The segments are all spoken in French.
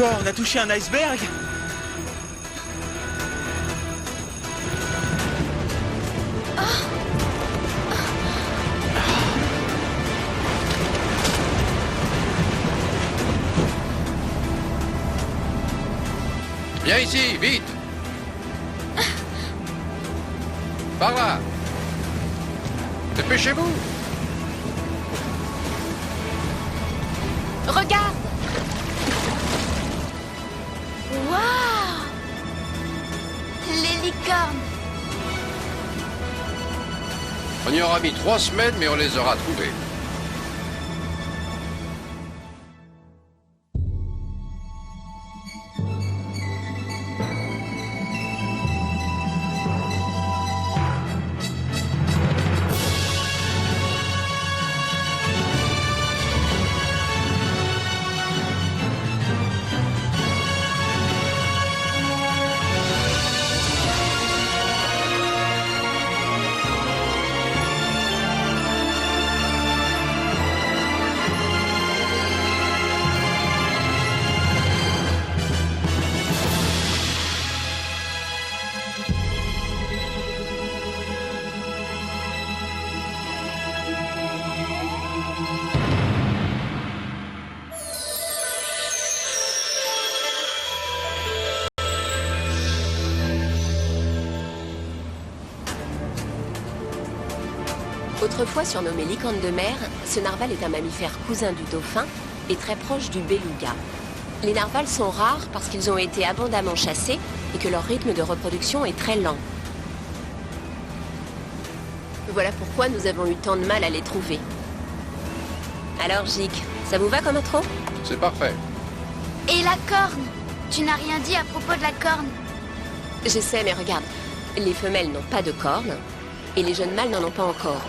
Quoi, on a touché un iceberg? Viens ici, vite! Par là! Dépêchez-vous! Regarde! Waouh! Les licornes! On y aura mis 3 semaines, mais on les aura trouvés. Autrefois surnommé licorne de mer, ce narval est un mammifère cousin du dauphin et très proche du beluga. Les narvals sont rares parce qu'ils ont été abondamment chassés et que leur rythme de reproduction est très lent. Voilà pourquoi nous avons eu tant de mal à les trouver. Alors, Gic, ça vous va comme intro? C'est parfait. Et la corne? Tu n'as rien dit à propos de la corne. J'essaie, mais regarde, les femelles n'ont pas de cornes et les jeunes mâles n'en ont pas encore.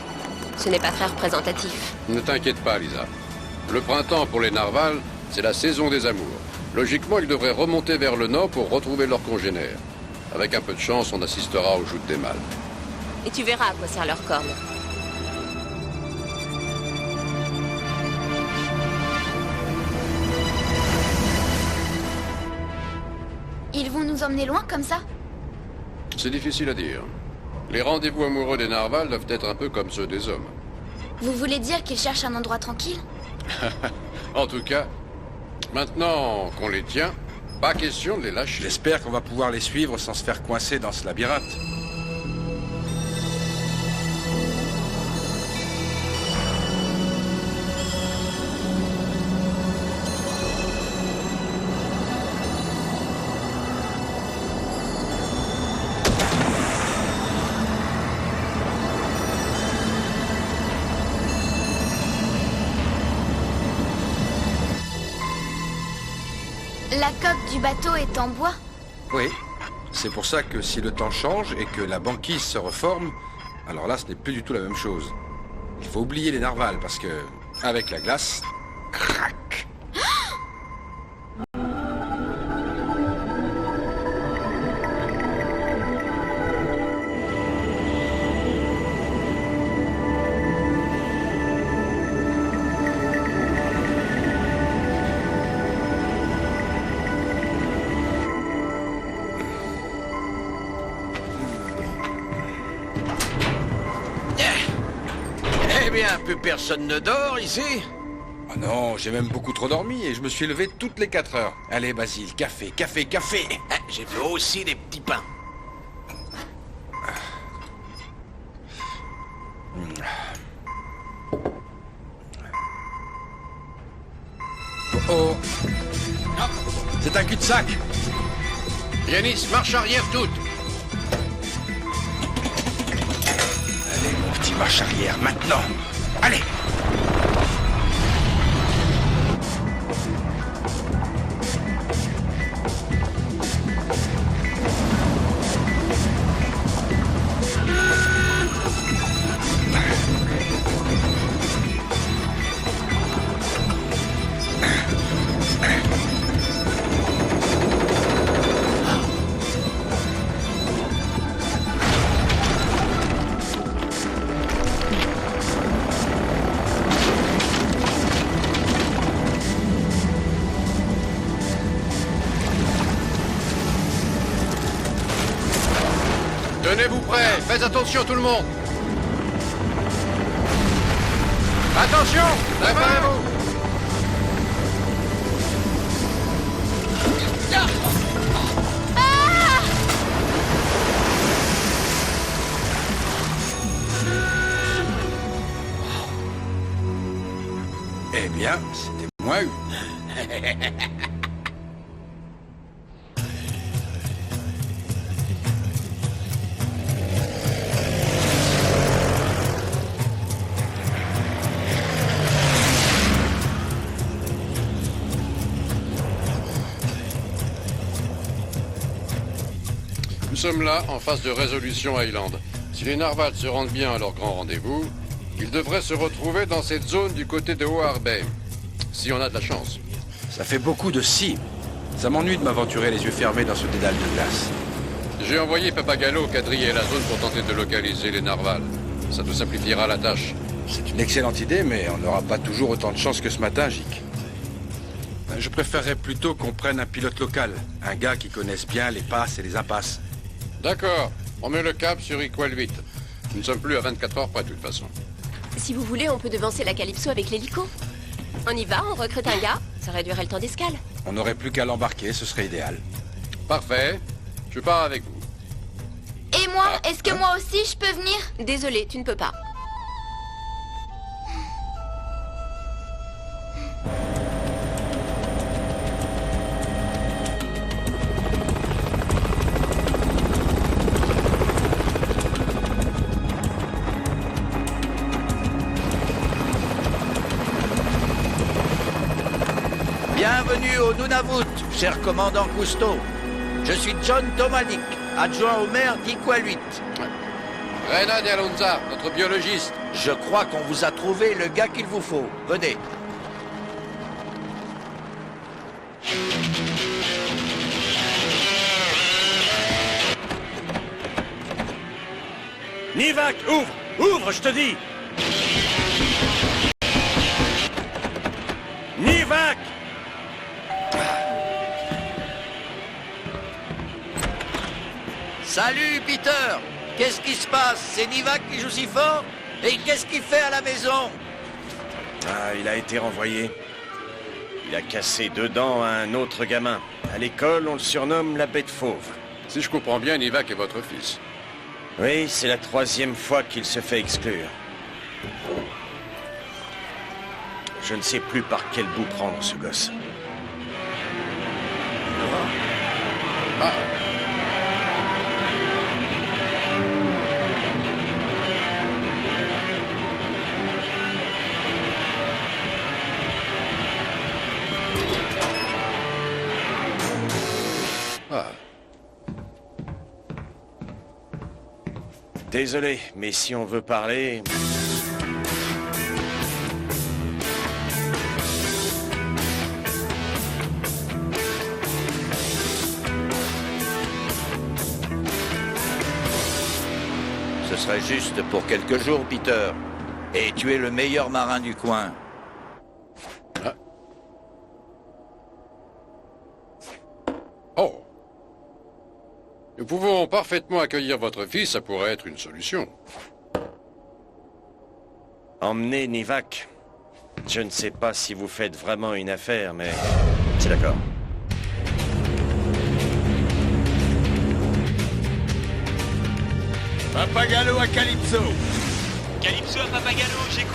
Ce n'est pas très représentatif. Ne t'inquiète pas, Lisa. Le printemps pour les narvals, c'est la saison des amours. Logiquement, ils devraient remonter vers le nord pour retrouver leurs congénères. Avec un peu de chance, on assistera aux joutes des mâles. Et tu verras à quoi sert leur corne. Ils vont nous emmener loin comme ça? C'est difficile à dire. Les rendez-vous amoureux des narvals doivent être un peu comme ceux des hommes. Vous voulez dire qu'ils cherchent un endroit tranquille? En tout cas, maintenant qu'on les tient, pas question de les lâcher. J'espère qu'on va pouvoir les suivre sans se faire coincer dans ce labyrinthe. La coque du bateau est en bois? Oui. C'est pour ça que si le temps change et que la banquise se reforme, alors là, ce n'est plus du tout la même chose. Il faut oublier les narvals parce que, avec la glace, crac. Eh bien, plus personne ne dort ici? Oh non, j'ai même beaucoup trop dormi et je me suis levé toutes les 4 heures. Allez, Basile, café, café, café. J'ai fait aussi des petits pains. Oh, c'est un cul-de-sac. Yanis, marche arrière toute. Allez, mon petit marche arrière, maintenant. Allez. Tenez-vous prêts. Faites attention tout le monde. Attention. Préparez-vous. Eh bien, c'était moins une. Nous sommes là, en face de Resolution Island. Si les narvals se rendent bien à leur grand rendez-vous, ils devraient se retrouver dans cette zone du côté de Hoar Bay. Si on a de la chance. Ça fait beaucoup de si. Ça m'ennuie de m'aventurer les yeux fermés dans ce dédale de glace. J'ai envoyé Papagalo quadriller la zone pour tenter de localiser les narvals. Ça nous simplifiera la tâche. C'est une excellente idée, mais on n'aura pas toujours autant de chance que ce matin, Jic. Je préférerais plutôt qu'on prenne un pilote local. Un gars qui connaisse bien les passes et les impasses. D'accord. On met le cap sur Equal 8. Nous ne sommes plus à 24 heures près de toute façon. Si vous voulez, on peut devancer la Calypso avec l'hélico. On y va, on recrute un gars, ça réduirait le temps d'escale. On n'aurait plus qu'à l'embarquer, ce serait idéal. Parfait. Je pars avec vous. Et moi, est-ce que moi aussi je peux venir? Désolé, tu ne peux pas. Bienvenue au Nunavut, cher commandant Cousteau. Je suis John Tomalik, adjoint au maire d'Equal 8. Rena de Alonza, notre biologiste. Je crois qu'on vous a trouvé le gars qu'il vous faut. Venez. Nivac, ouvre! Ouvre, je te dis! Nivac! Salut, Peter. Qu'est-ce qui se passe? C'est Nivac qui joue si fort? Et qu'est-ce qu'il fait à la maison? Ah, il a été renvoyé. Il a cassé 2 dents à un autre gamin. À l'école, on le surnomme la bête fauve. Si je comprends bien, Nivac est votre fils. Oui, c'est la 3e fois qu'il se fait exclure. Je ne sais plus par quel bout prendre ce gosse. Ah. Ah. Désolé, mais si on veut parler... Ce serait juste pour quelques jours, Peter. Et tu es le meilleur marin du coin. Ah. Oh. Nous pouvons parfaitement accueillir votre fils, ça pourrait être une solution. Emmenez Nivac. Je ne sais pas si vous faites vraiment une affaire, mais... C'est d'accord. Papagalo à Calypso. Calypso à Papagalo, j'écoute.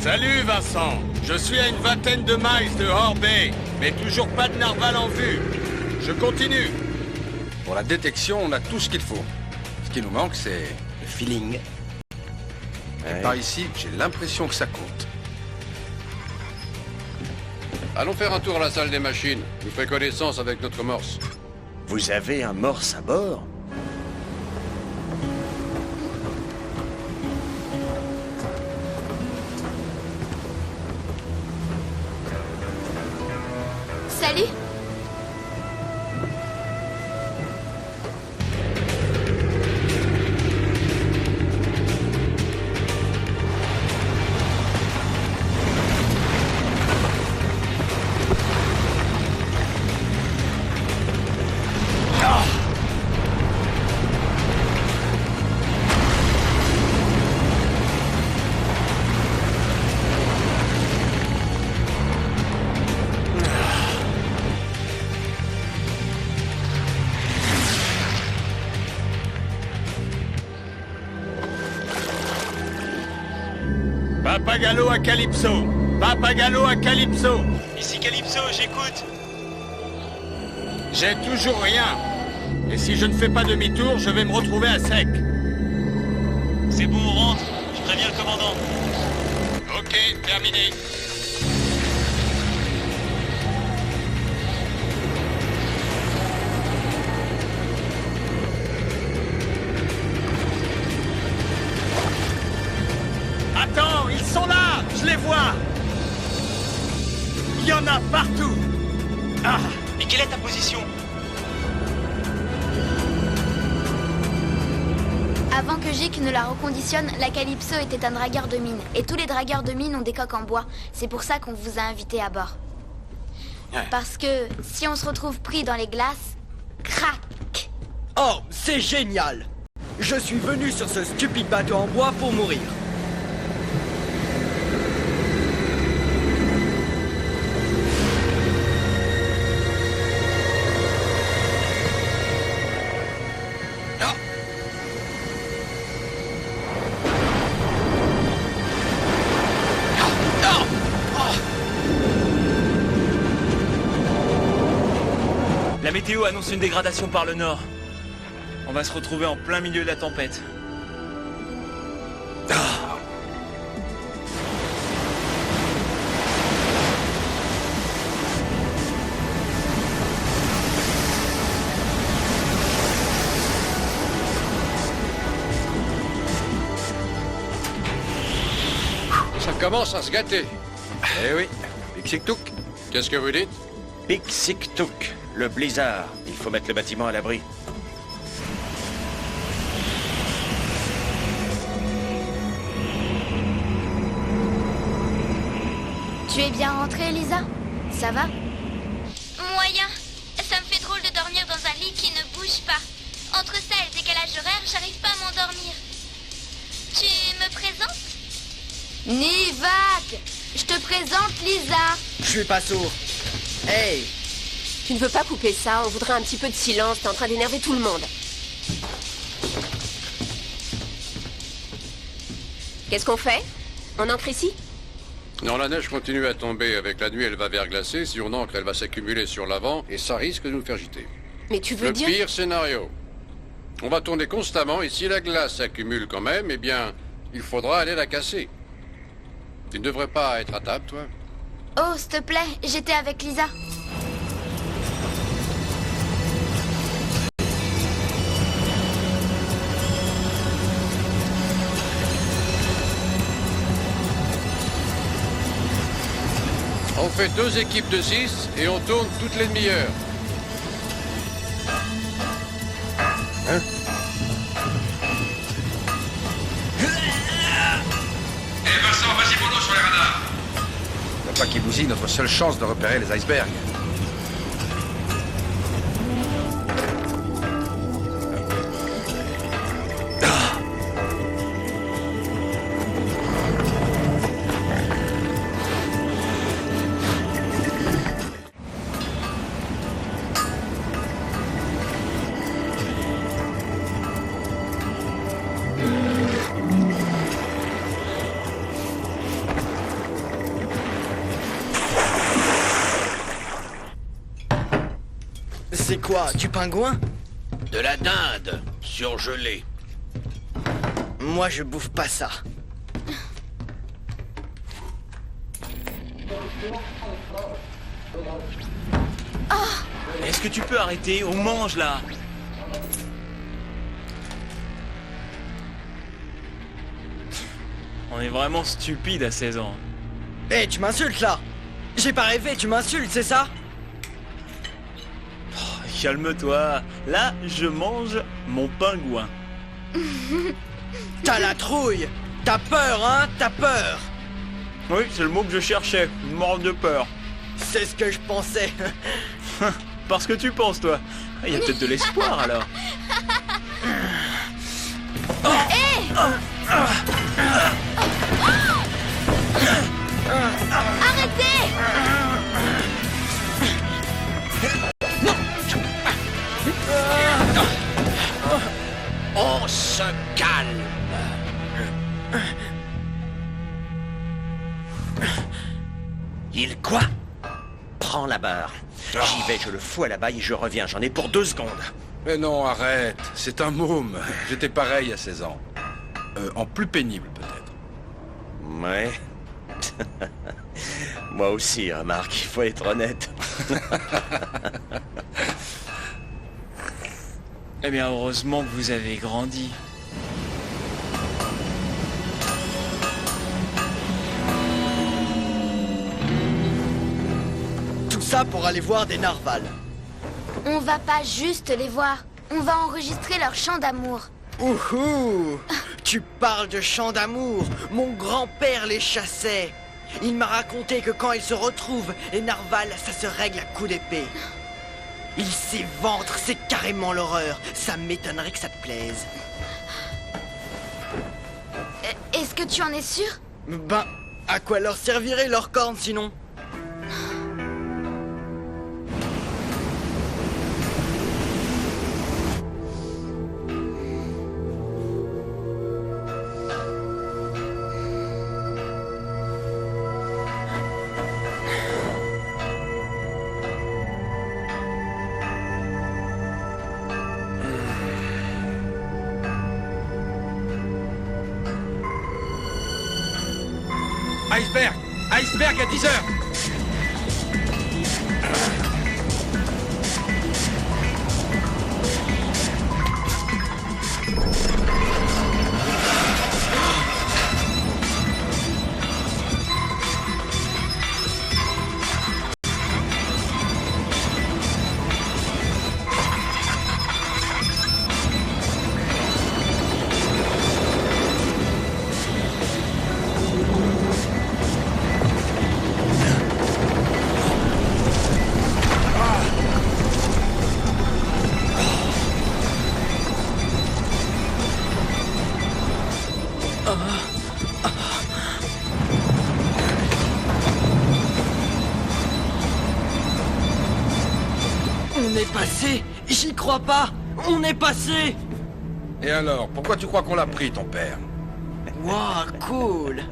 Salut Vincent. Je suis à une vingtaine de miles de Hoar Bay, mais toujours pas de narval en vue. Je continue. Pour la détection, on a tout ce qu'il faut. Ce qui nous manque, c'est le feeling. Et par ici, j'ai l'impression que ça compte. Allons faire un tour à la salle des machines. Vous ferez connaissance avec notre morse. Vous avez un morse à bord? Salut. Papagalo à Calypso. Papagalo à Calypso. Ici Calypso, j'écoute. J'ai toujours rien. Et si je ne fais pas demi-tour, je vais me retrouver à sec. C'est bon, on rentre. Je préviens le commandant. Ok, terminé. Attends, ils sont là! Je les vois! Il y en a partout! Ah! Mais quelle est ta position? Avant que Jick ne la reconditionne, la Calypso était un dragueur de mine. Et tous les dragueurs de mine ont des coques en bois. C'est pour ça qu'on vous a invité à bord. Parce que si on se retrouve pris dans les glaces, crac! Oh, c'est génial! Je suis venu sur ce stupide bateau en bois pour mourir. La météo annonce une dégradation par le nord. On va se retrouver en plein milieu de la tempête. Ça commence à se gâter. Eh oui, Pixictouk. Qu'est-ce que vous dites? Pixictouk, le blizzard. Il faut mettre le bâtiment à l'abri. Tu es bien rentrée, Lisa? Ça va? Moyen. Ça me fait drôle de dormir dans un lit qui ne bouge pas. Entre ça et le décalage horaire, j'arrive pas à m'endormir. Tu me présentes? Nivac! Je te présente Lisa. Je suis pas sourd. Hey! Tu ne veux pas couper ça? On voudrait un petit peu de silence. T'es en train d'énerver tout le monde. Qu'est-ce qu'on fait? On ancre ici? Non, la neige continue à tomber. Avec la nuit, elle va verglacer. Si on ancre, elle va s'accumuler sur l'avant et ça risque de nous faire gîter. Mais tu veux Le dire... pire scénario. On va tourner constamment et si la glace s'accumule quand même, eh bien, il faudra aller la casser. Tu ne devrais pas être à table, toi? Oh, s'il te plaît, j'étais avec Lisa. On fait 2 équipes de 6 et on tourne toutes les demi-heures. Hein? Eh Vincent, vas-y mollo sur les radars. Ne pas qu'il bousille notre seule chance de repérer les icebergs. C'est quoi, du pingouin? De la dinde, surgelée. Moi, je bouffe pas ça. Est-ce que tu peux arrêter? On mange là. On est vraiment stupide à 16 ans. Eh, tu m'insultes là! J'ai pas rêvé, tu m'insultes, c'est ça? Calme-toi. Là, je mange mon pingouin. T'as la trouille! T'as peur, hein? T'as peur! Oui, c'est le mot que je cherchais. Mort de peur. C'est ce que je pensais. Parce que tu penses, toi. Il y a peut-être de l'espoir, alors. Arrêtez! On se calme. Il quoi? Prends la barre. J'y vais, je le fous à la baille et je reviens. J'en ai pour 2 secondes. Mais non, arrête. C'est un môme. J'étais pareil à 16 ans. En plus pénible, peut-être. Ouais. Moi aussi, remarque, il faut être honnête. Eh bien, heureusement que vous avez grandi. Tout ça pour aller voir des narvals. On va pas juste les voir. On va enregistrer leur chant d'amour. Ouhou! Tu parles de chants d'amour. Mon grand-père les chassait. Il m'a raconté que quand ils se retrouvent, les narvals, ça se règle à coups d'épée. Ils s'éventrent, c'est carrément l'horreur. Ça m'étonnerait que ça te plaise. Est-ce que tu en es sûr? Ben, à quoi leur servirait leur corne sinon? Iceberg! Iceberg à 10h! On est passé! J'y crois pas! On est passé! Et alors, pourquoi tu crois qu'on l'a pris, ton père? Wow, cool!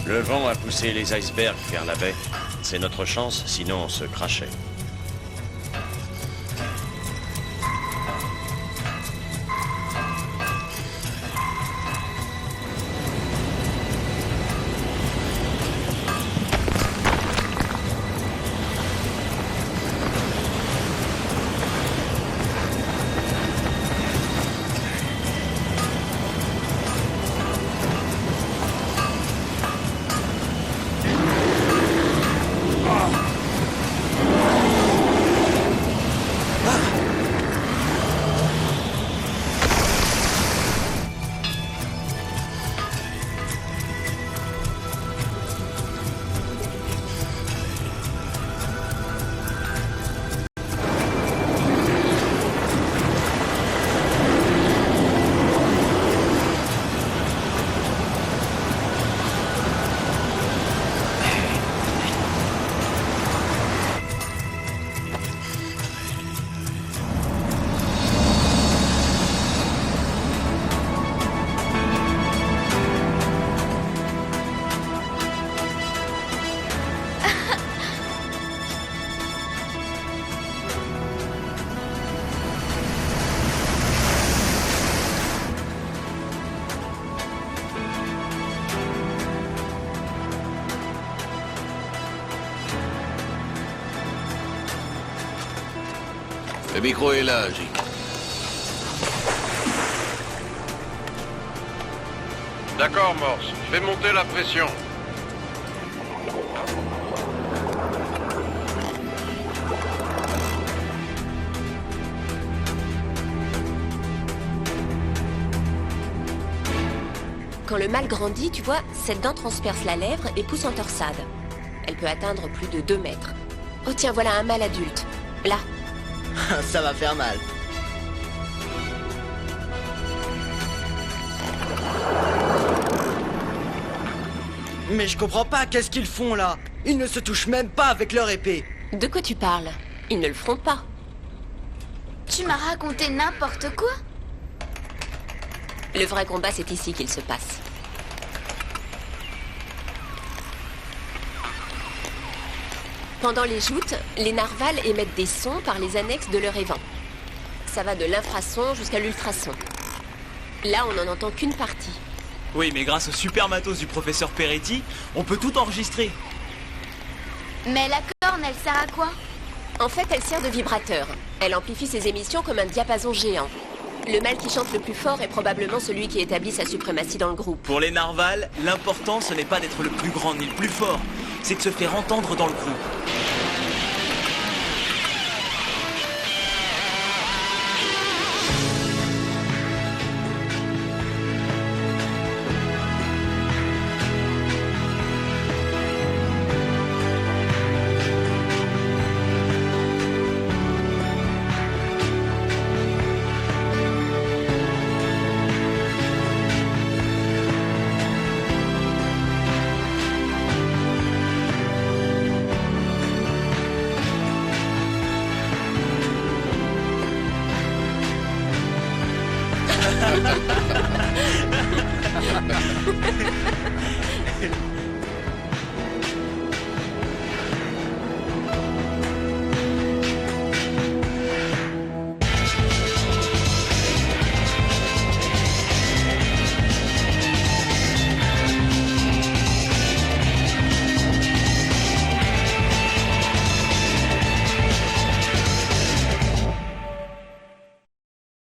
Le vent a poussé les icebergs vers la baie. C'est notre chance, sinon on se crachait. Le micro est là, J. D'accord, Morse. Fais monter la pression. Quand le mâle grandit, tu vois, cette dent transperce la lèvre et pousse en torsade. Elle peut atteindre plus de 2 mètres. Oh tiens, voilà un mâle adulte. Là. Ça va faire mal. Mais je comprends pas, qu'est-ce qu'ils font là? Ils ne se touchent même pas avec leur épée. De quoi tu parles? Ils ne le feront pas. Tu m'as raconté n'importe quoi? Le vrai combat, c'est ici qu'il se passe. Pendant les joutes, les narvals émettent des sons par les annexes de leur évent. Ça va de l'infrason jusqu'à l'ultrason. Là, on n'en entend qu'une partie. Oui, mais grâce au super matos du professeur Peretti, on peut tout enregistrer. Mais la corne, elle sert à quoi? En fait, elle sert de vibrateur. Elle amplifie ses émissions comme un diapason géant. Le mâle qui chante le plus fort est probablement celui qui établit sa suprématie dans le groupe. Pour les narvals, l'important, ce n'est pas d'être le plus grand ni le plus fort, c'est de se faire entendre dans le groupe.